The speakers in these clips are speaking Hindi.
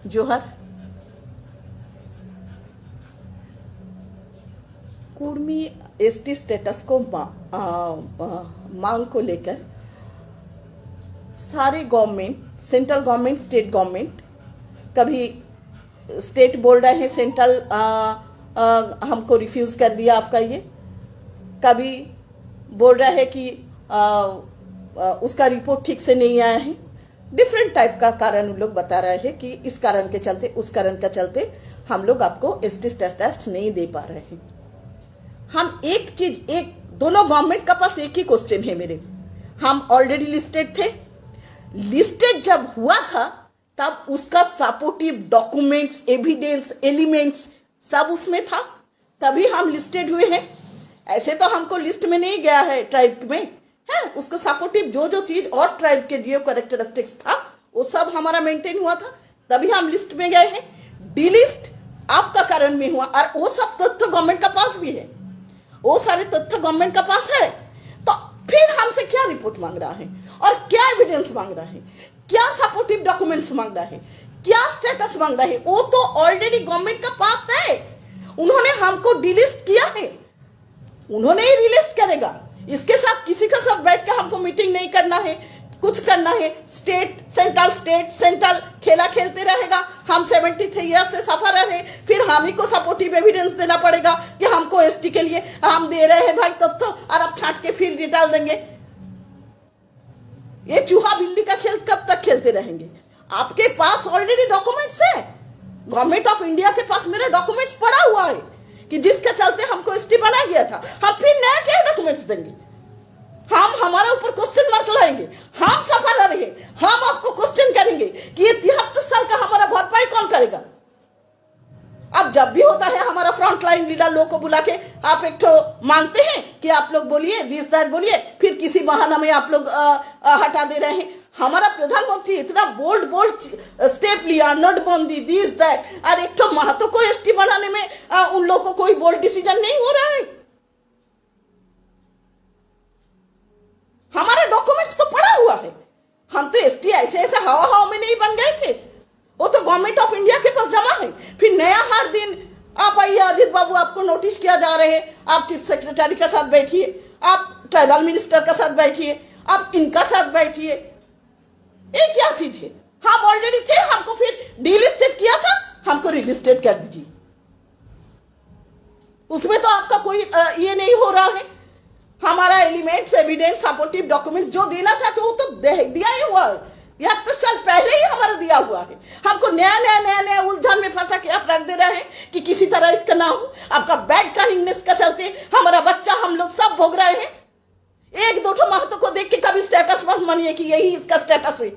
जोहर। कुर्मी एसटी स्टेटस को मांग को लेकर सारे government, central government, state government, कभी स्टेट बोल रहे हैं सेंट्रल हमको रिफ्यूज कर दिया आपका ये, कभी बोल रहा है कि उसका रिपोर्ट ठीक से नहीं आया है। डिफरेंट टाइप का कारण उन लोग बता रहे हैं कि इस कारण के चलते, उस कारण के चलते हम लोग आपको एसटी स्टेटस नहीं दे पा रहे हैं। हम एक चीज, एक दोनों गवर्नमेंट का पास एक ही क्वेश्चन है मेरे, हम ऑलरेडी लिस्टेड थे, लिस्टेड जब हुआ था तब उसका सपोर्टिव डॉक्यूमेंट्स, एविडेंस, एलिमेंट्स सब उसमें था, तभी हम लिस्टेड हुए हैं। ऐसे तो हमको लिस्ट में नहीं गया है ट्राइब में, है उसको सपोर्टिव जो जो चीज और ट्राइब के जियो कैरेक्टरिस्टिक्स था वो सब हमारा मेंटेन हुआ था, तभी हम लिस्ट में गए हैं। डिलिस्ट आपका कारण में हुआ, और वो सब तथ्य गवर्नमेंट का पास भी है, वो सारे तथ्य गवर्नमेंट का पास है, तो फिर हमसे क्या रिपोर्ट मांग रहा है और क्या एविडेंस मांग रहा है, क्या सपोर्टिव डॉक्यूमेंट्स मांग रहा है, क्या स्टेटस मांग रहा है, वो तो ऑलरेडी गवर्नमेंट का पास है। उन्होंने हमको डिलिस्ट किया है, उन्होंने ही रिलिस्ट करेगा। इसके साथ किसी का साथ बैठ के हमको मीटिंग नहीं करना है, कुछ करना है। स्टेट सेंट्रल खेला खेलते रहेगा, हम 73 ईयर्स से सफर रहे, फिर हम ही को सपोर्टिव एविडेंस देना पड़ेगा कि हमको एसटी के लिए हम दे रहे हैं भाई तब तो, और अब छाट के फिर डाल देंगे। ये चूहा बिल्ली का खेल कब तक खेलते रहेंगे? आपके पास ऑलरेडी डॉक्यूमेंट्स है, गवर्नमेंट ऑफ इंडिया के पास मेरे डॉक्यूमेंट्स पड़ा हुआ है कि जिसके चलते हमको एसटी बना गया था। हम फिर नया क्या डॉक्यूमेंट्स देंगे? हम हमारे ऊपर क्वेश्चन मार्क लाएंगे, हम सफल रहे, हम आपको क्वेश्चन करेंगे कि ये 73 साल का हमारा भरपाई कौन करेगा। अब जब भी होता है हमारा फ्रंट लाइन लीडर लोग को बुला के आप एक तो मांगते हैं कि आप लोग बोलिए, दिस दैट बोलिए, फिर किसी बहाना में आप लोग हटा दे रहे हैं। हमारा प्रधानमंत्री इतना बोल्ड स्टेप लिया, नोटबंदी, दिस दैट, और एक तो महतो को एसटी बनाने में उन लोग को कोई बोल्ड डिसीजन नहीं हो रहा है। हमारे डॉक्यूमेंट्स तो पड़ा हुआ है, हम तो एसटी ऐसे ऐसे हवा में नहीं बन गए थे, वो तो गवर्नमेंट ऑफ इंडिया के पास जमा है। फिर नया हर दिन आप आइए, अजित बाबू आपको नोटिस किया जा रहे हैं, आप चीफ सेक्रेटरी के साथ बैठिए, आप ट्राइबल मिनिस्टर के साथ बैठिए, आप इनका साथ बैठिए। ये क्या चीज है? हम ऑलरेडी थे, हमको फिर डीलिस्टेड किया था, हमको रिलिस्टेड कर दीजिए। उसमें तो आपका कोई ये नहीं हो रहा है। हमारा एलिमेंट्स, एविडेंस, सपोर्टिव डॉक्यूमेंट जो देना था तो वो तो दिया ही हुआ है, या तो साल पहले ही हमारा दिया हुआ है। हमको नया उलझन में फंसा के आप रख दे रहे हैं कि किसी तरह इसका ना हो। आपका बैड कनिंगनेस का चलते हमारा बच्चा, हम लोग सब भोग रहे हैं। एक दो महत्व को देख के कभी स्टेटस मत मानिए कि यही इसका स्टेटस है।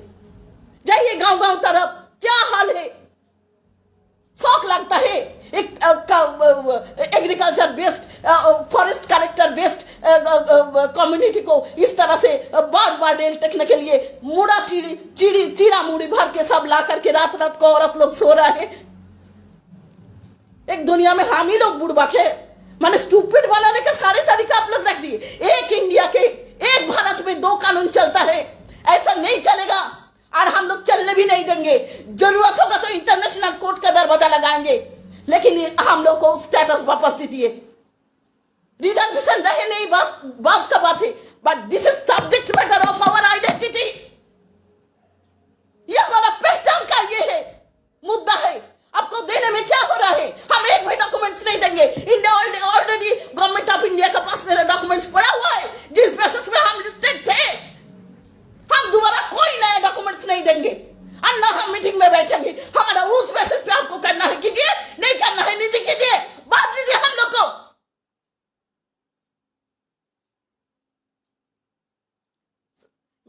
जाइए गांव तरफ, क्या हाल है, शौक लगता है एक agriculture based, forest collector based community को इस तरह से बार डेल टेकने के लिए चीड़ा मुड़ी भर के सब ला करके रात को औरत लोग सो रहे हैं। एक दुनिया में हम ही लोग बुड़बक है, माने स्टूपिड बनाने के सारे तरीका आप लोग रख लिए। एक इंडिया के, एक भारत में 2 कानून चलता है, ऐसा नहीं चलेगा और हम लोग चलने भी नहीं देंगे। जरूरत होगा तो इंटरनेशनल कोर्ट का दरवाजा लगाएंगे, लेकिन हम लोग को स्टेटस वापस दीजिए। रिजर्वेशन रहे नहीं, बात का बात है, but this is subject matter of our identity. ये हमारा पहचान का ये है मुद्दा है। आपको देने में क्या हो रहा है? हम एक भी डॉक्यूमेंट्स नहीं देंगे। India already government of India के पास मेरा डॉक्यूमेंट्स पड़ा हुआ है, जिस बेसिस में हम लिस्टेड थे। हम दोबारा कोई नए डॉक्यूमेंट्स नहीं देंगे और ना हम मीटिंग में बैठेंगे। हमारा उस बेसिस पे आपको करना है कीजिए, नहीं करना है निजी कीजिए, बात लीजिए हम लोग को।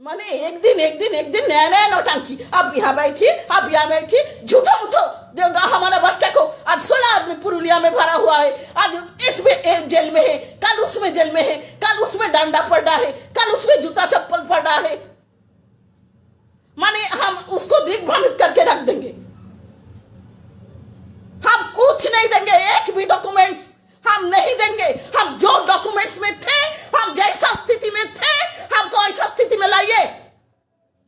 माने एक दिन नया नौटंकी। आप यहाँ बैठिए, आप यहाँ बैठिए, झूठो मुठो जो हमारा बच्चा को आज 16 आदमी पुरुलिया में भरा हुआ है, आज इसमें जेल में है, कल उसमें जेल में है, कल उसमें डंडा पड़ रहा है, कल उसमें जूता चप्पल पड़ रहा है। माने हम उसको दिग्भ्रमित करके रख देंगे। हम कुछ नहीं देंगे, एक भी डॉक्यूमेंट्स हम नहीं देंगे। हम जो डॉक्यूमेंट्स में थे, हम जैसा स्थिति में थे, हमको ऐसा स्थिति में लाइए।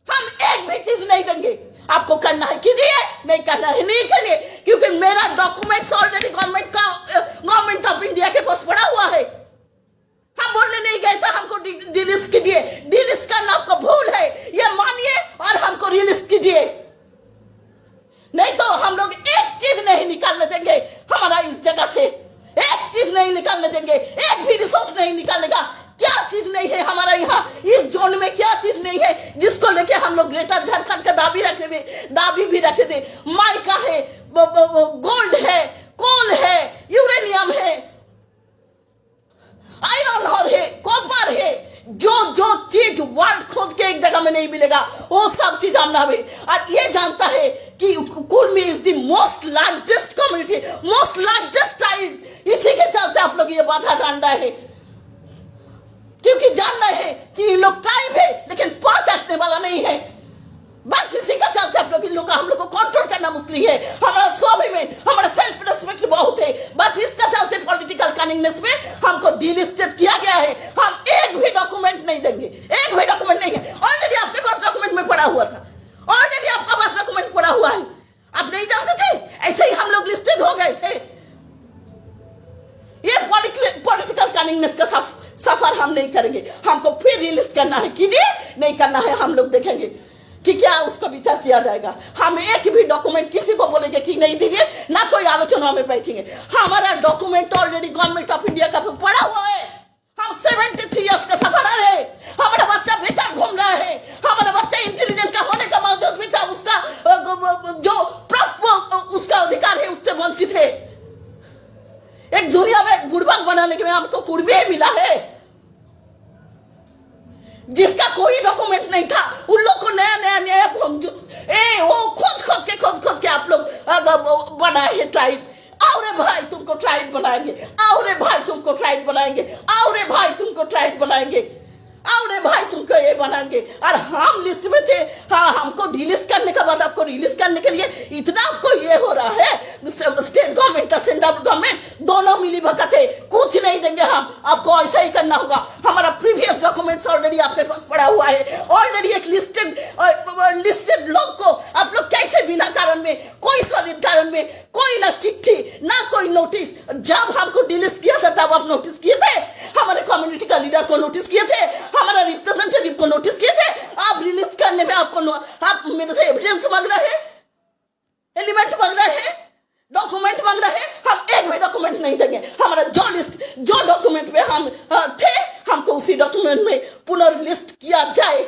हम एक भी चीज नहीं देंगे। आपको करना है कीजिए, नहीं करना है, नहीं करिए, क्योंकि मेरा documents already government of India के पास पड़ा हुआ है। हम बोलने नहीं गए था हमको डिलिस्ट कीजिए, डिलिस्ट करना आपका भूल है, ये मानिए और हमको रिलिस्ट कीजिए, नहीं तो हम लोग एक चीज नहीं निकालने देंगे हमारा इस जगह से, एक चीज नहीं निकालने देंगे, एक भी रिसोर्स नहीं निकालने का। क्या चीज नहीं है हमारा यहाँ इस जोन में, क्या चीज नहीं है जिसको लेके हम लोग ग्रेटर झारखंड का दाबी भी रखे थे। माइका है, गोल्ड है, कोल है, यूरेनियम है, आयरन ओर है, कॉपर है, जो चीज वर्ल्ड खोज के एक जगह में नहीं मिलेगा वो सब चीज हम नावे। और ये जानता है कि Kurmi is the most largest community, most largest tribe, इसी के चलते आप लोग ये बाधा जान रहे हैं, क्योंकि जान रहे हैं कि ये लोग ट्राइब है लेकिन पांच हटने वाला नहीं है। बस इसी का चलते आप लोग इन लोग हम लोग को कंट्रोल करना मुश्किल है। हमारा स्वाभिमान, हमारा सेल्फ रिस्पेक्ट बहुत है, बस इसका चलते पॉलिटिकल कनिंगनेस में हमको डिलिस्टेड किया गया है। हम एक भी डॉक्यूमेंट नहीं देंगे, एक भी डॉक्यूमेंट नहीं है। ऑलरेडी आपके पास डॉक्यूमेंट में पड़ा हुआ था, ऑलरेडी आपका पास डॉक्यूमेंट पड़ा हुआ है, आप नहीं जानते थे, ऐसे ही हम लोग लिस्टेड हो गए थे। ये पॉलिटिकल कनिंगनेस का सफर हम नहीं करेंगे, हमको फिर रिलिस्ट करना है, कीजिए, नहीं करना है हम लोग देखेंगे कि क्या उसका विचार किया जाएगा। हम एक भी डॉक्यूमेंट किसी को बोलेंगे कि नहीं दीजिए, ना कोई आलोचना में बैठेंगे। हमारा document already government of India का पड़ा हुआ है। हम 73 इयर्स का सफर है, हमारा बच्चा बेकार घूम रहा है, हमारा बच्चा इंटेलिजेंट का होने का बावजूद भी था उसका जो प्राप्त उसका अधिकार है उससे वंचित है। एक दुनिया में बुड़बक बनाने के में हमको कुर्मी मिला है, जिसका कोई डॉक्यूमेंट नहीं था। उन लोग को नया वो खोज के आप लोग बनाए हैं ट्राइब। आओ रे भाई तुमको ट्राइब बनाएंगे, आओ रे भाई तुमको ट्राइब बनाएंगे, आओ रे भाई तुमको ट्राइब बनाएंगे, आओ रे भाई तुमको ये बनाएंगे। और हम लिस्ट में थे, हाँ, हमको डिलिस्ट करने के बाद आपको रिलीज करने के लिए इतना आपको ये हो रहा है। स्टेट गवर्नमेंट और सेंट्रल गवर्नमेंट दोनों मिली भगत है, कुछ नहीं देंगे हम, आपको ऐसा ही करना होगा। हमारा प्रीवियस डॉक्यूमेंट्स ऑलरेडी आपके पास पड़ा हुआ है, ऑलरेडी एक लिस्टेड लोग को आप लोग कैसे बिना कारण में, कोई सॉलिड कारण में, कोई ना चिट्ठी ना कोई नोटिस, जब हमको डिलिस्ट किया था तब आप नोटिस किए थे, हमारे कम्युनिटी का लीडर को नोटिस किए थे, हमारा रिप्रेजेंटेटिव को नोटिस किए थे। आप रिलीज करने में आप मेरे से एविडेंस मांग रहे हैं, एलिमेंट मांग रहे हैं, डॉक्यूमेंट मांग रहे हैं। हम एक भी डॉक्यूमेंट नहीं देंगे। हमारा जो डॉक्यूमेंट में हम थे, हमको उसी डॉक्यूमेंट में पुनर्लिस्ट किया जाए।